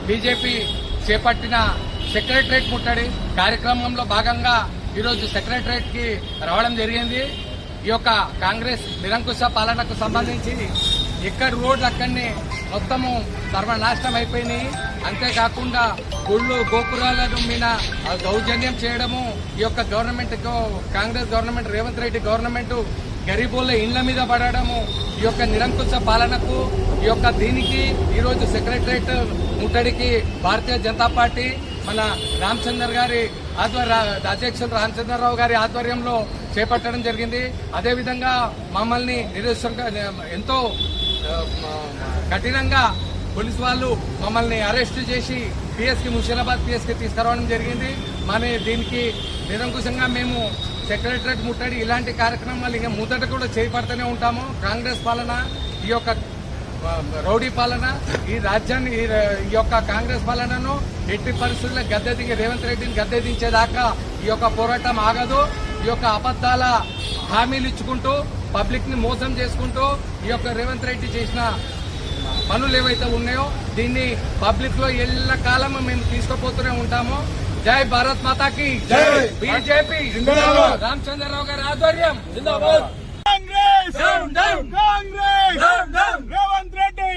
BJP చేపట్టిన secretariat ముట్టడి కార్యక్రమంలో భాగంగా ఈరోజు సెక్రటరేట్ కి రావడం జరిగింది. ఈ యొక్క కాంగ్రెస్ నిరంకుశ పాలనకు సంబంధించి ఎక్కడ రోడ్లు అక్కడనే మొత్తము సర్వనాశనం అయిపోయినాయి. అంతేకాకుండా గుళ్ళు గోపురాలను మీద దౌర్జన్యం చేయడము, ఈ యొక్క government Congress government Revanth Reddy government గరీబుల ఇండ్ల మీద పడడము, ఈ యొక్క నిరంకుశ పాలనకు ఈ యొక్క దీనికి ఈరోజు సెక్రటరేట్ ముట్టడికి భారతీయ జనతా పార్టీ మన రామచందర్ గారి అధ్యక్షులు రామచంద్రరావు గారి ఆధ్వర్యంలో చేపట్టడం జరిగింది. అదేవిధంగా మమ్మల్ని ఎంతో కఠినంగా పోలీసు వాళ్ళు మమ్మల్ని అరెస్టు చేసి పిఎస్కి ముషీరాబాద్ పిఎస్కి తీసుకురావడం జరిగింది. మరి దీనికి నిరంకుశంగా మేము సెక్రటరేట్ ముట్టడి ఇలాంటి కార్యక్రమాలు ఇంకా మొదట కూడా చేపడుతూనే ఉంటాము. కాంగ్రెస్ పాలన, ఈ యొక్క రౌడీ పాలన, ఈ రాజ్యాన్ని ఈ యొక్క కాంగ్రెస్ పాలనను ఎట్టి పరిస్థితుల్లో గద్దె రేవంత్ రెడ్డిని గద్దెదించేదాకా ఈ యొక్క పోరాటం ఆగదు. ఈ యొక్క అబద్దాల హామీలు ఇచ్చుకుంటూ పబ్లిక్ ని మోసం చేసుకుంటూ ఈ యొక్క రేవంత్ రెడ్డి చేసిన పనులు ఏవైతే ఉన్నాయో దీన్ని పబ్లిక్ లో ఎల్లకాలం మేము తీసుకుపోతూనే ఉంటాము. జై భారత్ మాతాకి జై. బీజేపీ రామచంద్రరావు గారి ఆధ్వర్యం జిందాబాద్. కాంగ్రెస్ రేవంత్ రెడ్డి